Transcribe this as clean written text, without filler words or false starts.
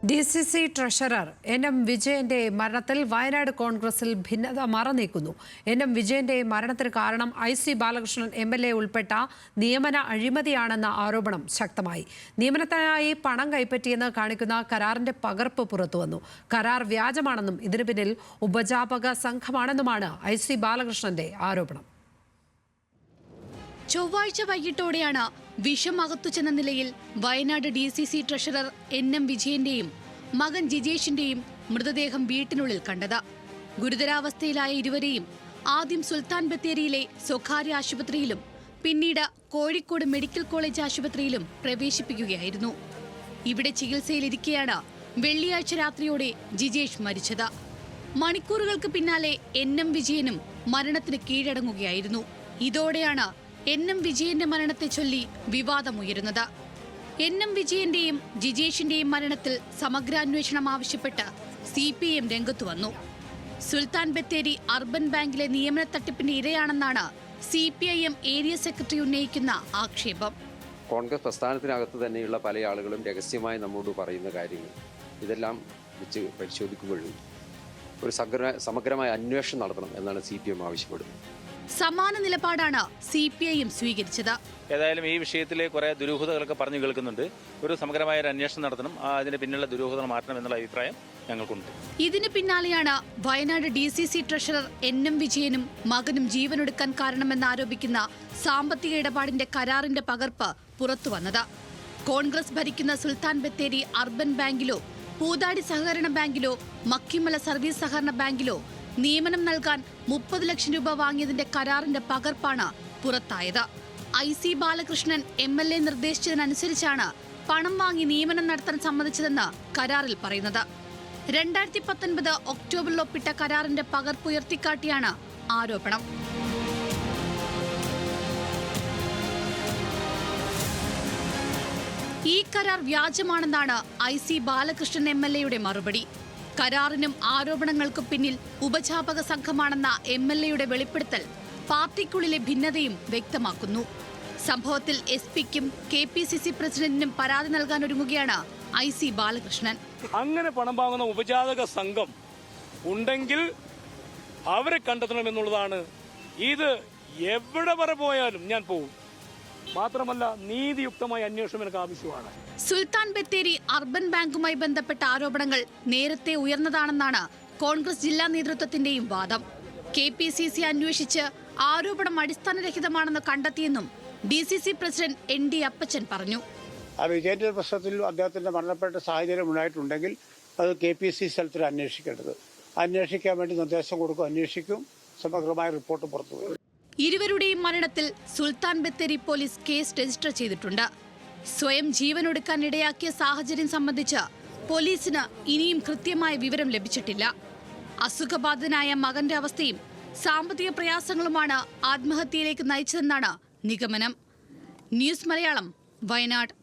DCC treasurer NM വിജയന്റെ മരണത്തിൽ വയനാട് കോൺഗ്രസിൽ ഭിന്നത മറനീക്കുന്നു. NM വിജയന്റെ മരണത്തിന് കാരണം IC ബാലകൃഷ്ണൻ MLA ഉൾപ്പെട്ട നിയമന അഴിമതിയാണെന്ന ആരോപണം ശക്തമായി. നിയമനത്തിനായി പണം കൈപ്പറ്റിയെന്ന് കാണിക്കുന്ന കരാറിന്റെ പകർപ്പ് പുറത്തുവന്നു. കരാർ വ്യാജമാണെന്നും ഇതിനു പിന്നിൽ ഉപജാപക സംഘമാണെന്നുമാണ് IC ബാലകൃഷ്ണന്റെ ആരോപണം. ചൊവ്വാഴ്ച വൈകിട്ടോടെയാണ് വിഷം അകത്തുചെന്ന നിലയിൽ വയനാട് DCC ട്രഷറർ NM വിജയന്റെയും മകൻ ജിജേഷിന്റെയും മൃതദേഹം വീട്ടിനുള്ളിൽ കണ്ടത്. ഗുരുതരാവസ്ഥയിലായ ഇരുവരെയും ആദ്യം സുൽത്താൻ ബത്തേരിയിലെ സ്വകാര്യ ആശുപത്രിയിലും പിന്നീട് കോഴിക്കോട് മെഡിക്കൽ കോളേജ് ആശുപത്രിയിലും പ്രവേശിപ്പിക്കുകയായിരുന്നു. ഇവിടെ ചികിത്സയിലിരിക്കെയാണ് വെള്ളിയാഴ്ച രാത്രിയോടെ ജിജേഷ് മരിച്ചത്. മണിക്കൂറുകൾക്ക് പിന്നാലെ NM വിജയനും മരണത്തിന് കീഴടങ്ങുകയായിരുന്നു. ഇതോടെയാണ് NM വിജയന്റെ മരണത്തെ ചൊല്ലി വിവാദമുയരുന്നത്. NM വിജയന്റെയും ജിജേഷിന്റെയും മരണത്തിൽ സമഗ്രാന്വേഷണം ആവശ്യപ്പെട്ട് CPIM രംഗത്തു വന്നു. സുൽത്താൻ ബത്തേരി അർബൻ ബാങ്കിലെ നിയമന തട്ടിപ്പിന്റെ ഇരയാണെന്നാണ് CPIM ഏരിയ സെക്രട്ടറി ഉന്നയിക്കുന്ന ആക്ഷേപം. കോൺഗ്രസ് പ്രസ്ഥാനത്തിനകത്ത് തന്നെയുള്ള പല ആളുകളും രഹസ്യമായി നമ്മോട് പറയുന്ന കാര്യങ്ങൾ ഇതെല്ലാം വെച്ച് പരിശോധിക്കുമ്പോഴും ഒരു സമഗ്രമായ അന്വേഷണം നടത്തണം എന്നാണ് CPIM ആവശ്യപ്പെടുന്നത്. സമാന നിലപാടാണ് CPIM സ്വീകരിച്ചത്. ഏതായാലും ഈ വിഷയത്തിലെ കുറെ ദുരൂഹതകളൊക്കെ പറഞ്ഞു കേൾക്കുന്നുണ്ട്. ഒരു സമഗ്രമായ ഒരു അന്വേഷണം നടത്തണം, അതിന് പിന്നിലുള്ള ദുരൂഹതകൾ മാറ്റണം എന്നുള്ള അഭിപ്രായം ഞങ്ങൾക്കുണ്ട്. ഇതിന് പിന്നാലെയാണ് വയനാട് DCC ട്രഷറർ NM വിജയനും മകനും ജീവനൊടുക്കാൻ കാരണമെന്നാരോപിക്കുന്ന സാമ്പത്തിക ഇടപാടിന്റെ കരാറിന്റെ പകർപ്പ് പുറത്തുവന്നത്. കോൺഗ്രസ് ഭരിക്കുന്ന സുൽത്താൻ ബത്തേരി അർബൻ ബാങ്കിലോ പൂതാടി സഹകരണ ബാങ്കിലോ മക്കിമല സർവീസ് സഹകരണ ബാങ്കിലോ നിയമനം നൽകാൻ 30 ലക്ഷം രൂപ വാങ്ങിയതിന്റെ കരാറിന്റെ പകർപ്പാണ് പുറത്തായത്. IC ബാലകൃഷ്ണൻ MLA നിർദ്ദേശിച്ചതിനനുസരിച്ചാണ് പണം വാങ്ങി നിയമനം നടത്താൻ സമ്മതിച്ചതെന്ന് കരാറിൽ പറയുന്നത്. 2019 ഒക്ടോബറിൽ ഒപ്പിട്ട കരാറിന്റെ പകർപ്പ് ഉയർത്തിക്കാട്ടിയാണ് ആരോപണം. ഈ കരാർ വ്യാജമാണെന്നാണ് IC ബാലകൃഷ്ണൻ MLA മറുപടി. കരാറിനും ആരോപണങ്ങൾക്കും പിന്നിൽ ഉപജാപക സംഘമാണെന്ന MLA വെളിപ്പെടുത്തൽ പാർട്ടിക്കുള്ളിലെ ഭിന്നതയും വ്യക്തമാക്കുന്നു. സംഭവത്തിൽ SP-ക്കും KPCC പ്രസിഡന്റിനും പരാതി നൽകാനൊരുങ്ങുകയാണ് IC ബാലകൃഷ്ണൻ. അങ്ങനെ പണം വാങ്ങുന്ന ഉപജാപക സംഘം ഉണ്ടെങ്കിൽ അവരെ കണ്ടെത്തണമെന്നുള്ളതാണ്. ഇത് എവിടെ വരെ പോയാലും ഞാൻ പോകും. മാത്രമല്ല, നീതിയുക്തമായ അന്വേഷണം എനിക്ക് ആവശ്യമാണ്. സുൽത്താൻ ബത്തേരി അർബൻ ബാങ്കുമായി ബന്ധപ്പെട്ട ആരോപണങ്ങൾ നേരത്തെ ഉയർന്നതാണെന്നാണ് കോൺഗ്രസ് ജില്ലാ നേതൃത്വത്തിന്റെയും വാദം. KPCC അന്വേഷിച്ച് ആരോപണം അടിസ്ഥാനരഹിതമാണെന്ന് കണ്ടെത്തിയെന്നും DCC പ്രസിഡന്റ് ND അപ്പച്ചൻ പറഞ്ഞു. ആ വിജയന്റെ പ്രശ്നത്തിൽ അദ്ദേഹത്തിന്റെ മരണപ്പെട്ട സാഹചര്യം ഉണ്ടായിട്ടുണ്ടെങ്കിൽ അത് KPCC തലത്തിൽ അന്വേഷിക്കേണ്ടത്. അന്വേഷിക്കാൻ വേണ്ടി നിർദ്ദേശം കൊടുക്കും, അന്വേഷിക്കും, സമഗ്രമായ റിപ്പോർട്ട് പുറത്തുവരും. ഇരുവരുടെയും മരണത്തിൽ Sultan Bathery police case register ചെയ്തിട്ടുണ്ട്. സ്വയം ജീവനൊടുക്കാൻ ഇടയാക്കിയ സാഹചര്യം സംബന്ധിച്ച് പോലീസിന് ഇനിയും കൃത്യമായ വിവരം ലഭിച്ചിട്ടില്ല. അസുഖബാധിതനായ മകന്റെ അവസ്ഥയും സാമ്പത്തിക പ്രയാസങ്ങളുമാണ് ആത്മഹത്യയിലേക്ക് നയിച്ചതെന്നാണ് നിഗമനം. ന്യൂസ് മലയാളം, വയനാട്.